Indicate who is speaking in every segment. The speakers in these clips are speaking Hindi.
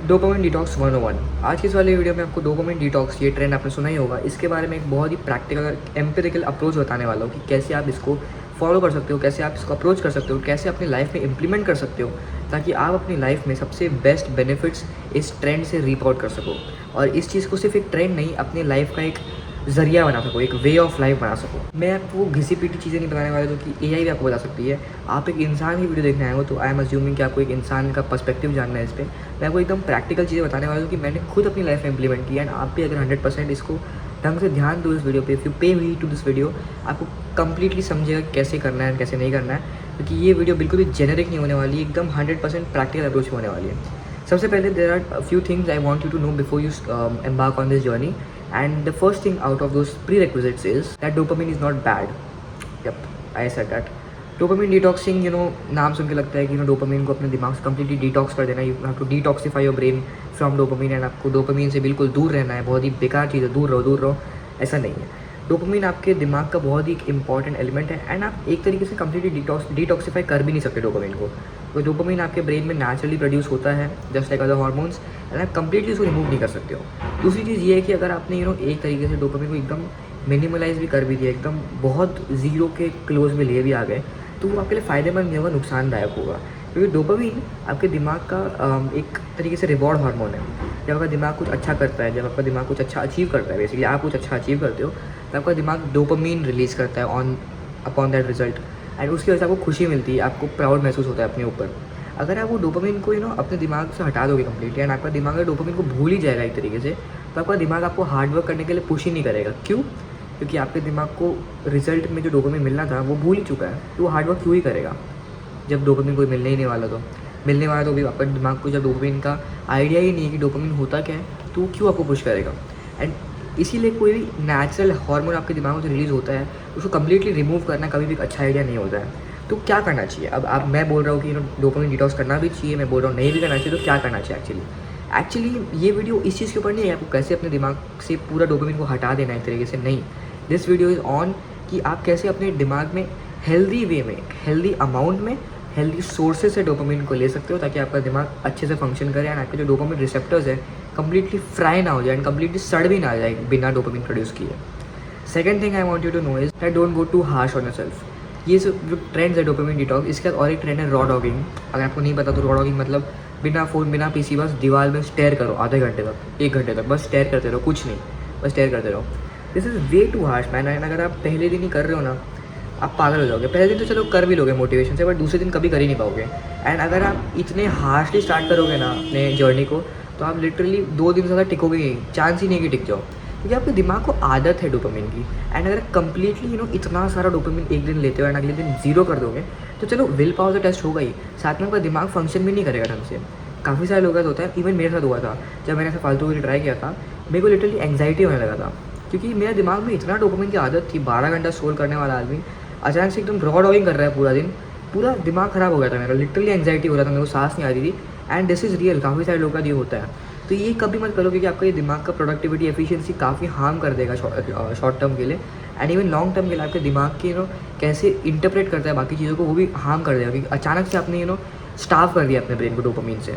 Speaker 1: Dopamine detox 101। आज की इस वाली वीडियो में आपको डोपामिन डिटॉक्स, ये ट्रेंड आपने सुना ही होगा, इसके बारे में एक बहुत ही प्रैक्टिकल और एम्पिरिकल अप्रोच बताने वाला हूँ कि कैसे आप इसको फॉलो कर सकते हो, कैसे आप इसको अप्रोच कर सकते हो, कैसे अपनी लाइफ में इंप्लीमेंट कर सकते हो, ताकि आप अपनी लाइफ में सबसे बेस्ट बेनिफिट्स इस ट्रेंड से रीप आउट कर सको। और इस चीज़ को सिर्फ एक ट्रेंड नहीं, अपनी लाइफ का एक ज़रिया बना सको, एक वे ऑफ लाइफ बना सको। मैं आपको घिसी पीटी चीज़ें नहीं बताने वाला जो कि एआई भी आपको बता सकती है। आप एक इंसान की वीडियो देखने आए हो तो आई एम अज्यूमिंग कि आपको एक इंसान का पर्सपेक्टिव जानना है इस पर। मैं आपको एकदम प्रैक्टिकल चीज़ें बताने वाला हूँ कि मैंने खुद अपनी लाइफ में इंप्लीमेंट किया। एंड आप भी अगर 100% इसको ढंग से ध्यान दो इस वीडियो पे, इफ़ यू पे वी टू दिस वीडियो, आपको कंप्लीटली समझेगा कैसे करना है कैसे नहीं करना है। क्योंकि ये वीडियो बिल्कुल भी जेनरिक नहीं होने वाली, एकदम 100% प्रैक्टिकल अप्रोच होने वाली है। सबसे पहले there are few things I want you to know before you embark on this journey. And the first thing out of those prerequisites is that dopamine is not bad. Yep, I said that. Dopamine detoxing, नाम सुन के लगता है कि डोपामिन को अपने दिमाग से कम्प्लीटली डिटॉक्स कर देना। You have to detoxify your brain from dopamine and आपको डोपामिन से बिल्कुल दूर रहना है, बहुत ही बेकार चीज़ है, दूर रहो। ऐसा नहीं है। डोपामिन आपके दिमाग का बहुत ही इंपॉर्टेंट एलिमेंट है एंड आप एक तरीके से कम्प्लीटली डिटॉक्सीफाई कर भी नहीं सकते डोपामिन को। तो डोपामिन आपके ब्रेन में नेचुरली प्रोड्यूस होता है just like other hormones, and आप कम्प्लीटली उसको रिमूव नहीं कर सकते हो। दूसरी चीज़ ये है कि अगर आपने एक तरीके से डोपामिन को एकदम मिनिमलाइज भी कर भी दिया, एकदम बहुत ज़ीरो के क्लोज में लिए भी आ गए, तो वो आपके लिए फ़ायदेमंद नहीं होगा, नुकसानदायक होगा। क्योंकि डोपामिन आपके दिमाग का एक तरीके से रिवॉर्ड हार्मोन है। जब आपका दिमाग कुछ अच्छा करता है, जब आपका दिमाग कुछ अच्छा अचीव करता है, बेसिकली आप कुछ अच्छा अचीव करते हो, तो आपका दिमाग डोपामिन रिलीज़ करता है अपॉन दैट रिजल्ट, एंड उसकी वजह से आपको खुशी मिलती है, आपको प्राउड महसूस होता है अपने ऊपर। अगर आप वो डोपामिन को अपने दिमाग से हटा दोगे कम्प्लीटली, एंड आपका दिमाग अगर डोपामिन को भूल ही जाएगा एक तरीके से, तो आपका दिमाग आपको हार्डवर्क करने के लिए पुश ही नहीं करेगा। क्यों? क्योंकि आपके दिमाग को रिजल्ट में जो डोपामिन मिलना था वो भूल ही चुका है, तो वो हार्डवर्क क्यों ही करेगा जब डोपामिन कोई मिलने ही नहीं वाला। तो मिलने वाला तो भी आपका दिमाग को जब डोपामिन का आइडिया ही नहीं है कि डोपामिन होता क्या है, तो वो क्यों आपको पुश करेगा। एंड इसीलिए कोई भी नेचुरल हार्मोन आपके दिमाग में जो रिलीज़ होता है, उसको कम्प्लीटली रिमूव करना कभी भी एक अच्छा आइडिया नहीं होता है। तो क्या करना चाहिए? अब मैं बोल रहा हूँ कि डोपामिन डिटॉक्स करना भी चाहिए, मैं बोल रहा हूँ नहीं भी करना चाहिए, तो क्या करना चाहिए एक्चुअली ये वीडियो इस चीज़ के ऊपर नहीं है आपको कैसे अपने दिमाग से पूरा डोपामिन को हटा देना है एक तरीके से, नहीं। दिस वीडियो इज़ ऑन कि आप कैसे अपने दिमाग में हेल्दी वे में, हेल्दी अमाउंट में, हेल्दी सोर्सेज से डोपामिन को ले सकते हो, ताकि आपका दिमाग अच्छे से फंक्शन करे एंड आपके जो डोपामिन रिसेप्टर्स है कम्प्लीटली फ्राई ना हो जाए एंड कम्प्लीटली सड़ भी ना जाए बिना डोपामिन प्रोड्यूस किए। Second thing I want you to know is that don't go too harsh on yourself. ये जो ट्रेंड्स है डोपामिन डिटॉक्स, इसके बाद और एक ट्रेंड है रॉ डॉगिंग। अगर आपको नहीं पता तो रॉ डॉगिंग मतलब बिना फ़ोन बिना पीसी बस दीवार में स्टेयर करो आधे घंटे तक, 1 घंटे तक, बस स्टेयर करते रहो, कुछ नहीं, बस स्टेयर करते रहो। This is way too harsh man. And अगर आप पहले दिन ही कर रहे हो ना, आप पागल हो जाओगे। पहले दिन तो चलो कर भी लोगे मोटिवेशन से, बट दूसरे दिन कभी कर ही नहीं पाओगे। एंड अगर आप इतने हार्शली स्टार्ट करोगे ना अपने जर्नी को, तो आप लिटरली 2 दिन से ज़्यादा टिकोगे ही, चांस ही नहीं कि टिक जाओ, क्योंकि आपके दिमाग को आदत है डोपामिन की। एंड अगर कम्प्लीटली इतना सारा डोपामिन एक दिन लेते हो एंड अगले दिन जीरो कर दोगे, तो चलो विल पावर तो टेस्ट होगा ही, साथ में आपका दिमाग फंक्शन भी नहीं करेगा ढंग से। काफ़ी सारे लोगों का होता है, इवन मेरे साथ हुआ था। जब मैंने ऐसा फालतू के ट्राई किया था, मेरे को लिटरली एंग्जाइटी होने लगा था, क्योंकि मेरे दिमाग में इतना डोपामिन की आदत थी। 12 घंटा स्क्रॉल करने वाला आदमी अचानक से एकदम रॉ डॉगिंग कर रहा है पूरा दिन, पूरा दिमाग ख़राब हो गया था मेरा, लिटरली एंग्जाइटी हो रहा था, मेरे को सांस नहीं आ रही थी। एंड दिस इज़ रियल, काफ़ी सारे लोगों का ये होता है। तो ये कभी मत करो, क्योंकि आपका ये दिमाग का प्रोडक्टिविटी एफिशिएंसी काफ़ी हार्म कर देगा शॉर्ट टर्म के लिए, एंड इवन लॉन्ग टर्म के लिए आपके दिमाग के कैसे इंटरप्रेट करता है बाकी चीज़ों को, वो भी हार्म कर देगा, क्योंकि अचानक से आपने स्टार्व कर दिया अपने ब्रेन को डोपामिन से।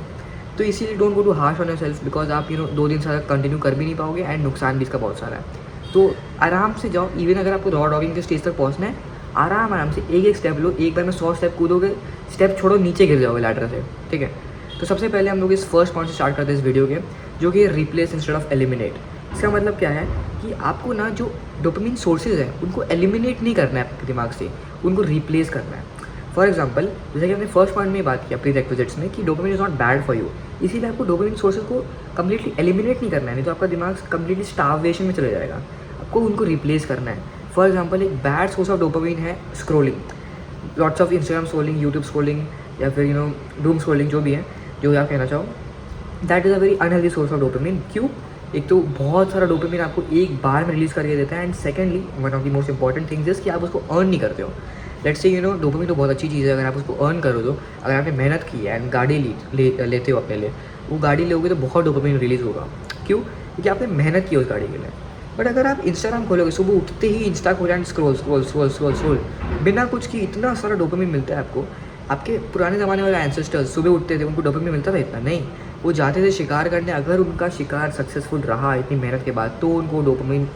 Speaker 1: तो इसीलिए don't go too harsh on yourself, because आप 2 दिन से कंटिन्यू कर भी नहीं पाओगे एंड नुकसान भी इसका बहुत सारा है। तो आराम से जाओ। इवन अगर आपको रॉ डॉगिंग के स्टेज तक पहुँचना है, आराम से एक स्टेप लो। एक बार में 100 स्टेप कूदोगे, स्टेप छोड़ो, नीचे गिर जाओगे लैडर से, ठीक है। तो सबसे पहले हम लोग इस फर्स्ट पॉइंट से स्टार्ट करते हैं इस वीडियो के, जो कि रिप्लेस इंस्टेड ऑफ एलिमिनेट। इसका मतलब क्या है कि आपको ना जो डोपामिन सोर्सेज हैं उनको एलिमिनेट नहीं करना है आपके दिमाग से, उनको रिप्लेस करना है। फॉर एग्जाम्पल, जैसे कि हमने फर्स्ट पॉइंट में बात किया प्रीरेक्विजिट्स में कि dopamine is not bad for you, इसीलिए आपको डोपामिन सोर्सेज को कम्प्लीटली एलिमिनेट नहीं करना है, नहीं तो आपका दिमाग कम्प्लीटली स्टार्वेशन में चले जाएगा। आपको उनको रिप्लेस करना है। फॉर एग्जाम्पल, एक बैड सोर्स ऑफ डोपामिन है scrolling, lots of Instagram scrolling, YouTube scrolling, या फिर डूम स्क्रोलिंग, जो भी है, जो आप कहना चाहो। That is a very unhealthy source of dopamine. क्यों? एक तो बहुत सारा डोपामिन आपको एक बार में रिलीज़ करके देता है, and secondly one of the most important things is कि आप उसको अर्न नहीं करते हो। लेट्स से डोपामिन तो बहुत अच्छी चीज़ है, अगर आप उसको अर्न करो तो, अगर आपने मेहनत की है एंड गाड़ी लेते हो अपने लिए, वो गाड़ी लोगे तो बहुत डोपामिन रिलीज़ होगा। क्यों? क्योंकि आपने मेहनत की उस गाड़ी के लिए। बट अगर आप इंस्टाग्राम खोलोगे, सुबह उठते ही इंस्टा खोले एंड स्क्रोल बिना कुछ की, इतना सारा डोपामिन मिलता है आपको। आपके पुराने ज़माने वाले एंसेस्टर्स सुबह उठते थे, उनको डोपामिन मिलता था इतना नहीं, वो जाते थे शिकार करने, अगर उनका शिकार सक्सेसफुल रहा इतनी मेहनत के बाद तो उनको डोपामिन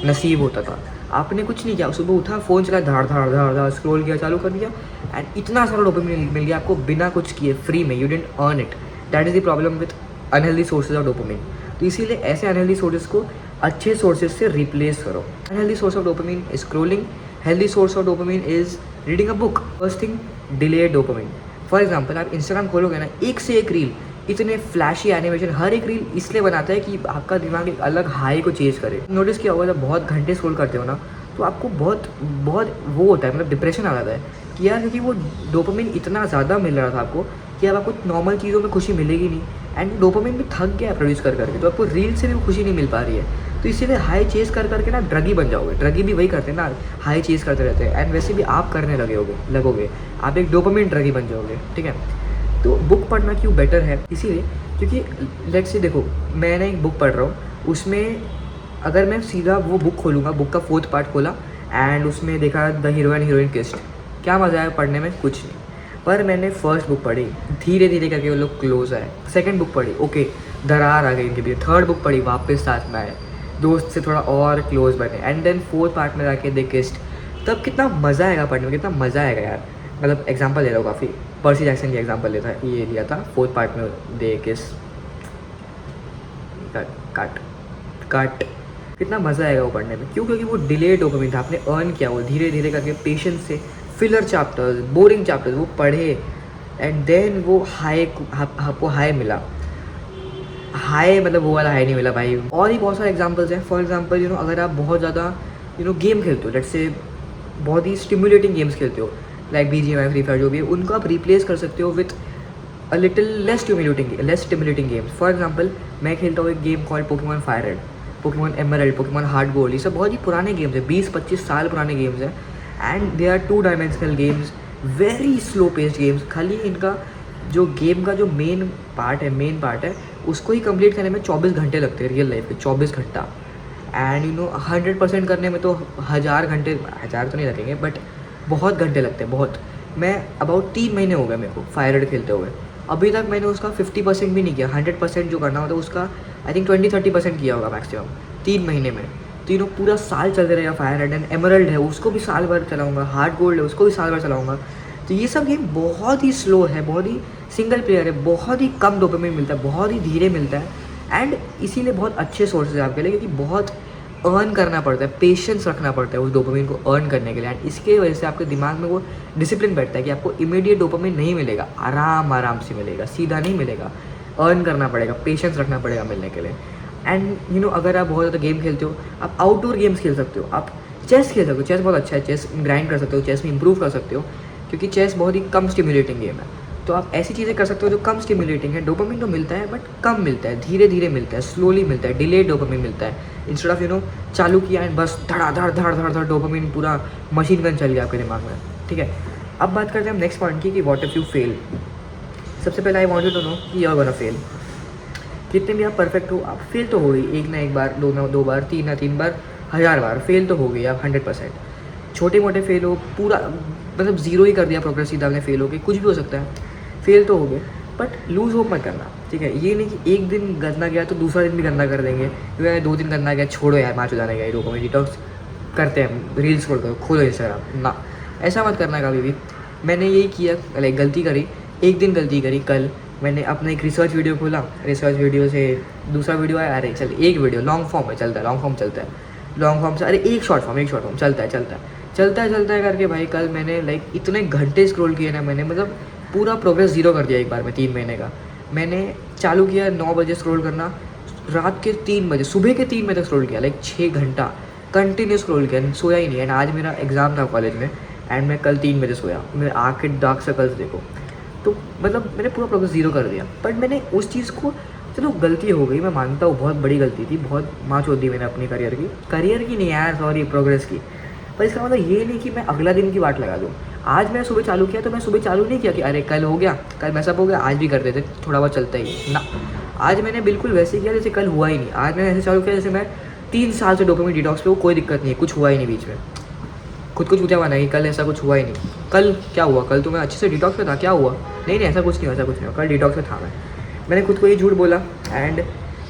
Speaker 1: नसीब होता था। आपने कुछ नहीं किया, सुबह उठा, फ़ोन चला, धाड़ धाड़ धाड़ धाड़ स्क्रॉल किया, चालू कर दिया एंड इतना सारा डोपामिन मिल गया आपको बिना कुछ किए, फ्री में। You didn't earn it. That is the problem with unhealthy sources of dopamine. तो इसीलिए ऐसे अनहेल्दी सोर्सेज को अच्छे सोर्सेज से रिप्लेस करो। Unhealthy source of dopamine is scrolling, healthy source of dopamine is reading a book. First thing, delay dopamine. For example, आप इंस्टाग्राम खोलोगे ना, एक से एक रील, इतने फ्लैशी एनिमेशन, हर एक रील इसलिए बनाता है कि आपका दिमाग एक अलग हाई को चेज करे। नोटिस किया होगा, जब बहुत घंटे स्क्रॉल करते हो ना तो आपको बहुत बहुत वो होता है, मतलब डिप्रेशन आ जाता है कि यार, क्योंकि वो डोपामिन इतना ज़्यादा मिल रहा था आपको कि अब आपको नॉर्मल चीज़ों में खुशी मिलेगी नहीं एंड डोपामिन भी थक गया है प्रोड्यूस कर करके, तो आपको रील से भी खुशी नहीं मिल पा रही है। तो इसीलिए हाई चेज कर करके ना ड्रगी बन जाओगे। ड्रगी भी वही करते हैं ना, हाई चेज करते रहते हैं एंड वैसे भी आप करने लगोगे, आप एक डोपामिन ड्रगी बन जाओगे, ठीक है। तो बुक पढ़ना क्यों बेटर है, इसीलिए क्योंकि लेट्स से देखो, मैंने एक बुक पढ़ रहा हूँ, उसमें अगर मैं सीधा वो बुक खोलूँगा, बुक का 4th पार्ट खोला एंड उसमें देखा द हीरोइन किस्ड, क्या मज़ा आया पढ़ने में, कुछ नहीं। पर मैंने फर्स्ट बुक पढ़ी, धीरे धीरे करके वो लोग क्लोज आए। सेकंड बुक पढ़ी, ओके, दरार आ गई इनके बीच। थर्ड बुक पढ़ी, वापस साथ में आए, दोस्त से थोड़ा और क्लोज बने एंड देन 4th पार्ट में जाके दे किस्ड। तब कितना मज़ा आएगा पढ़ने में, कितना मज़ा आएगा यार। मतलब एग्जाम्पल ले रहा हूँ, काफ़ी पर्सी जैक्सन की एग्जाम्पल लेता है, ये लिया था 4th पार्ट में, दे किस कट कट। कितना मज़ा आएगा वो पढ़ने में, क्यों? क्योंकि वो डिले डोपामिन था, आपने अर्न किया वो धीरे धीरे करके पेशेंस से। फिलर चैप्टर्स, बोरिंग चैप्टर्स वो पढ़े एंड देन वो हाई, आपको हाई मिला। हाई मतलब वो वाला हाई नहीं मिला भाई। और ही बहुत सारे एग्जांपल्स हैं। फॉर एग्जांपल अगर आप बहुत ज़्यादा गेम खेलते हो, लेट्स से बहुत ही स्टिमुलेटिंग गेम्स खेलते हो, लाइक BGMI, फ्री फायर, जो भी है, उनको आप रिप्लेस कर सकते हो with a little less stimulating games. For example, मैं खेलता हूँ एक game called Pokemon fire red, Pokemon emerald, Pokemon heart gold. ये सब बहुत ही पुराने गेम्स हैं, 20-25 साल पुराने गेम्स हैं and they are 2 dimensional games, very slow paced games. खाली इनका जो गेम का जो मेन पार्ट है उसको ही कंप्लीट करने में 24 घंटे लगते हैं, रियल लाइफ में 24 घंटा। एंड 100% करने में तो 1000 घंटे, 1000 तो नहीं लगेंगे बट बहुत घंटे लगते हैं, बहुत। मैं अबाउट 3 महीने हो गए मेरे को फायर रेड खेलते हुए, अभी तक मैंने उसका 50% भी नहीं किया। 100% जो करना होता है उसका आई थिंक 20-30% किया होगा मैक्सिमम 3 महीने में। तो पूरा साल चलते रहेगा फायर रेड। एंड एमरल्ड है, उसको भी साल भर चलाऊँगा, हार्ट गोल्ड है, उसको भी साल भर चलाऊँगा। तो ये सब गेम बहुत ही स्लो है, बहुत ही सिंगल प्लेयर है, बहुत ही कम डोपामिन मिलता है, बहुत ही धीरे मिलता है एंड इसीलिए बहुत अच्छे सोर्सेज है आपके लिए, क्योंकि बहुत अर्न करना पड़ता है, पेशेंस रखना पड़ता है उस डोपामिन को अर्न करने के लिए। एंड इसके वजह से आपके दिमाग में वो डिसिप्लिन बैठता है कि आपको इमीडिएट डोपामिन नहीं मिलेगा, आराम से मिलेगा, सीधा नहीं मिलेगा, अर्न करना पड़ेगा, पेशेंस रखना पड़ेगा मिलने के लिए। एंड अगर आप बहुत ज़्यादा गेम खेलते हो, आप आउटडोर गेम्स खेल सकते हो, आप चेस खेल सकते हो, चेस बहुत अच्छा है, चेस ग्राइंड कर सकते हो, चेस में इंप्रूव कर सकते हो, क्योंकि चेस बहुत ही कम स्टिमुलेटिंग गेम है। तो आप ऐसी चीज़ें कर सकते हो जो कम स्टिमुलेटिंग है। डोपामिन तो मिलता है बट कम मिलता है, धीरे धीरे मिलता है, स्लोली मिलता है, डिलेड डोपामिन मिलता है। इंस्टेड ऑफ चालू किया एंड बस धड़ डोपामिन पूरा मशीन गन चल गया आपके दिमाग में, ठीक है। अब बात करते हैं हम नेक्स्ट पॉइंट की कि व्हाट इफ़ यू फेल। सबसे पहले I want you to know कि यू आर गोना फेल। जितने भी आप परफेक्ट हो, आप फेल तो हो गई, एक ना एक बार, दो बार, तीन बार, 1000 बार फेल तो हो गई आप 100%। छोटे मोटे फेल हो, पूरा मतलब ज़ीरो ही कर दिया प्रोग्रेस, सीधा आपने फेल हो गए, कुछ भी हो सकता है, फेल तो हो गए। बट लूज़ होप मत करना, ठीक है। ये नहीं कि एक दिन गंदा गया तो दूसरा दिन भी गंदा कर देंगे, या 2 दिन गंदा गया छोड़ो यार, 5 हो जाने गया, डोपामिन डिटॉक्स करते हैं, रील्स खोल करो, खोलो इंस्टाग्राम, ना, ऐसा मत करना कभी भी। मैंने यही किया, लाइक गलती करी, एक दिन गलती करी। कल मैंने अपना एक रिसर्च वीडियो खोला, रिसर्च वीडियो से दूसरा वीडियो आया, अरे चल एक वीडियो लॉन्ग फॉर्म में चलता है, लॉन्ग फॉर्म से अरे एक शॉर्ट फॉर्म चलता है करके भाई कल मैंने लाइक इतने घंटे स्क्रॉल किए ना मैंने, मतलब पूरा प्रोग्रेस ज़ीरो कर दिया एक बार में 3 महीने का। मैंने चालू किया 9 बजे स्क्रॉल करना, रात के 3 बजे, सुबह के 3 बजे तक स्क्रॉल किया, लाइक 6 घंटा कंटिन्यू स्क्रॉल किया, सोया ही नहीं। एंड आज मेरा एग्ज़ाम था कॉलेज में एंड मैं कल 3 बजे सोया, मेरे आँख के डार्क सर्कल्स देखो। तो मतलब मैंने पूरा प्रोग्रेस ज़ीरो कर दिया। बट मैंने उस चीज़ को, चलो गलती हो गई, मैं मानता हूँ बहुत बड़ी गलती थी, बहुत माँ चोद दी मैंने अपनी करियर की नहीं यार, सॉरी, प्रोग्रेस की। पर इसका मतलब ये नहीं कि मैं अगला दिन की वाट लगा दूँ। आज मैं सुबह चालू किया तो मैं सुबह चालू नहीं किया कि अरे कल हो गया, कल मैसअप हो गया, आज भी कर देते, थोड़ा बहुत चलता ही ना। आज मैंने बिल्कुल वैसे किया जैसे कल हुआ ही नहीं। आज मैंने ऐसे चालू किया जैसे मैं 3 साल से डोपामिन डिटॉक्स पे हूँ, कोई दिक्कत नहीं है, कुछ हुआ ही नहीं बीच में। खुद को पूछा हुआ नहीं, कल ऐसा कुछ हुआ ही नहीं, कल क्या हुआ, कल तो मैं अच्छे से डिटॉक्स में था, क्या हुआ, नहीं ऐसा कुछ नहीं हुआ, कल डिटॉक्स में था मैं। मैंने खुद को ये झूठ बोला एंड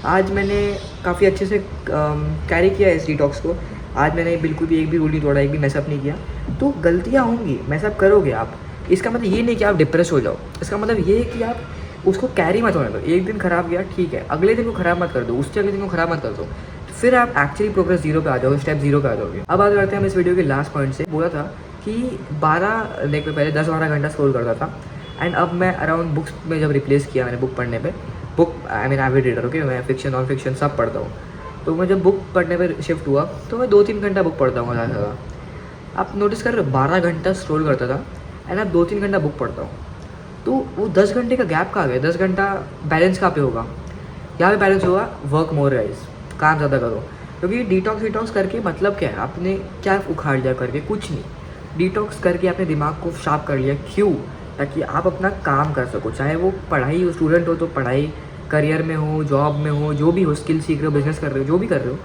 Speaker 1: आज मैंने काफ़ी अच्छे से कैरी किया इस डिटॉक्स को। आज मैंने बिल्कुल भी एक भी रूल नहीं तोड़ा, एक भी मैसअप नहीं किया। तो गलतियाँ होंगी, मैसअप करोगे आप, इसका मतलब ये नहीं कि आप डिप्रेस हो जाओ, इसका मतलब ये है कि आप उसको कैरी मत होने दो। एक दिन ख़राब गया ठीक है, अगले दिन को ख़राब मत कर दो, उससे अगले दिन को ख़राब मत कर दो, फिर आप एक्चुअली प्रोग्रेस 0 पे आ जाओगे, स्टेप 0 पे आ जाओगे। अब बात करते हैं हम इस वीडियो के लास्ट पॉइंट से। बोला था कि 12 लाइक पहले 10-12 घंटा स्क्रॉल करता था एंड अब मैं अराउंड बुक्स में जब रिप्लेस किया मैंने बुक पढ़ने पे, book I mean every reader, okay, मैं फिक्शन नॉन फिक्शन सब पढ़ता हूँ। तो मैं जब बुक पढ़ने पर शिफ्ट हुआ तो मैं 2-3 घंटा बुक पढ़ता हूँ ज़्यादा से ज़्यादा। आप नोटिस कर रहे हो 12 घंटा स्क्रॉल करता था एंड अब 2-3 घंटा बुक पढ़ता हूँ। तो वो 10 घंटे का गैप कहाँ गया? 10 घंटा बैलेंस कहाँ पे होगा? यहाँ पे बैलेंस होगा वर्क मोर गाइस, काम ज़्यादा करो। क्योंकि डिटॉक्स करके मतलब क्या है? आपने क्या उखाड़ लिया करके? कुछ नहीं। डिटॉक्स करके आपने दिमाग को शार्प कर लिया। क्यों? ताकि आप अपना काम कर सको, चाहे वो पढ़ाई हो, स्टूडेंट हो तो पढ़ाई, करियर में हो, जॉब में हो, जो भी हो, स्किल सीख रहे हो, बिजनेस कर रहे हो, जो भी कर रहे हो,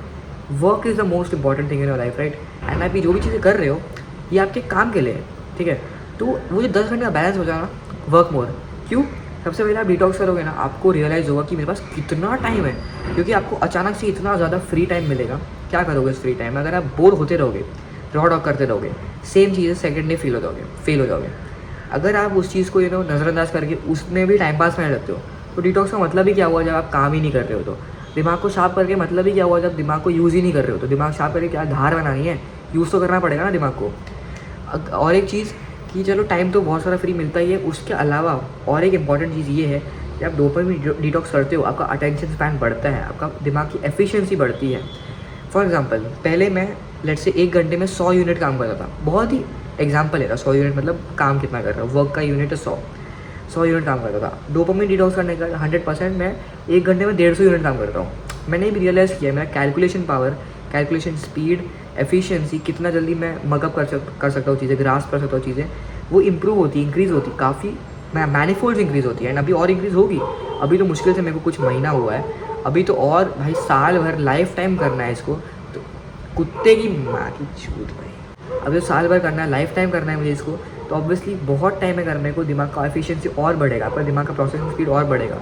Speaker 1: work is the most important thing in your life, right? And आप ये जो भी चीज़ें कर रहे हो ये आपके काम के लिए है, ठीक है? तो वो जो 10 घंटे का बैलेंस हो जाना, वर्क मोर। क्यों? सबसे पहले आप डिटॉक्स करोगे ना, आपको रियलाइज़ होगा कि मेरे पास कितना टाइम है, क्योंकि आपको अचानक से इतना ज़्यादा फ्री टाइम मिलेगा। क्या करोगे इस फ्री टाइम में? अगर आप बोर होते रहोगे, रॉड ऑफ करते रहोगे, सेम चीज़ें सेकंड डे फेल हो जाओगे। अगर आप उस चीज़ को नज़रअंदाज करके उसमें भी टाइम पास करने लगते हो, तो डिटॉक्स का मतलब ही क्या हुआ? जब आप काम ही नहीं कर रहे हो तो दिमाग को शार्प करके मतलब ही क्या हुआ? जब दिमाग को यूज़ ही नहीं कर रहे हो तो दिमाग शार्प करके क्या धार बनानी है? यूज़ तो करना पड़ेगा ना दिमाग को। और एक चीज़ कि चलो टाइम तो बहुत सारा फ्री मिलता ही है, उसके अलावा और एक इम्पॉर्टेंट चीज़ ये है कि आप डोपामाइन डिटॉक्स करते हो, आपका अटेंशन स्पैन बढ़ता है, आपका दिमाग की एफिशिएंसी बढ़ती है। फॉर एग्जांपल पहले मैं लेट्स से 1 घंटे में 100 यूनिट काम करता था, बहुत ही एग्जांपल है ना, 100 यूनिट मतलब काम कितना कर रहा हूँ, वर्क का यूनिट है 100 यूनिट काम करता था। डोपामाइन डिटॉक्स करने का 100% मैं 1 घंटे में 150 यूनिट काम करता हूँ। मैंने भी रियलाइज़ किया मेरा calculation power, calculation speed, efficiency, कितना जल्दी मैं मकअप कर सकता हूँ चीज़ें, ग्रास्प कर सकता हूँ चीज़ें, वो इंप्रूव होती, इंक्रीज़ होती, काफ़ी मैनीफोल्ड इंक्रीज़ होती है। एंड अभी और इंक्रीज़ होगी। अभी तो मुश्किल से मेरे को कुछ महीना हुआ है, अभी तो और भाई साल भर लाइफ टाइम करना है इसको, तो कुत्ते की माँ की छूट भाई, अभी तो साल भर करना है, लाइफ टाइम करना है मुझे इसको, तो ऑब्वियसली बहुत टाइम है करने को, दिमाग का एफिशिएंसी और बढ़ेगा, आपका दिमाग का प्रोसेसिंग स्पीड और बढ़ेगा।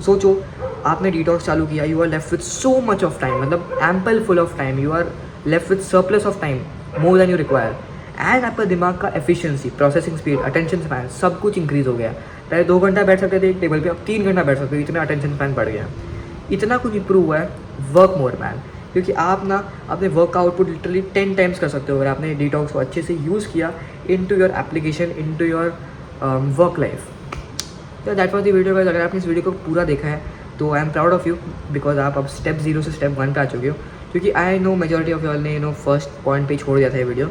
Speaker 1: सोचो आपने डिटॉक्स चालू किया, you are left with so much of time, मतलब ample full of time, you are left with surplus of time, more than you require. And आपका दिमाग का efficiency, processing speed, attention span सब कुछ इंक्रीज़ हो गया। पहले 2 घंटा बैठ सकते थे एक टेबल पे, अब 3 घंटा बैठ सकते हो, इतना अटेंशन स्पैन बढ़ गया। इतना कुछ इंप्रूव हुआ है, वर्क मोर मैन। क्योंकि आप ना अपने वर्क का आउटपुट लिटरली 10 टाइम्स कर सकते हो अगर आपने डिटॉक्स को अच्छे से यूज़ किया into your application, into your work life. तो that was the video guys. अगर आपने इस वीडियो को पूरा देखा है तो I am proud of you, because आप अब स्टेप 0 से स्टेप 1 पे आ चुके हो। क्योंकि I know majority of wall ने फर्स्ट पॉइंट पे छोड़ दिया था ये वीडियो,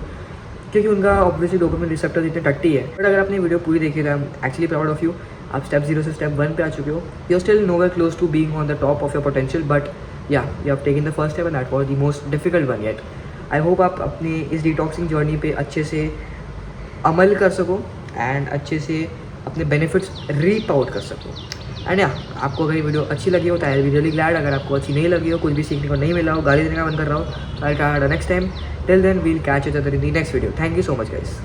Speaker 1: क्योंकि उनका ऑब्वियसली डोपामाइन रिसेप्टर्स इतने टट्टी है। बट अगर आपने वीडियो पूरी देखी तो I am actually proud of you. आप स्टेप 0 से स्टेप 1 पे आ चुके हो। You are still nowhere close to being on the top of your potential, but yeah you have taken the first step and that was the most difficult one yet. I hope आप अपनी इस डिटॉक्सिंग जर्नी पे अच्छे से अमल कर सको एंड अच्छे से अपने बेनिफिट्स रीप आउट कर सको। एंड या आपको अगर ये वीडियो अच्छी लगी हो तो I will be really glad. अगर आपको अच्छी नहीं लगी हो, कुछ भी सीखने को नहीं मिला हो, गाली देने का मन कर रहा हो, तो I try next time. Till then we'll catch each other in the next video. Thank you so much guys.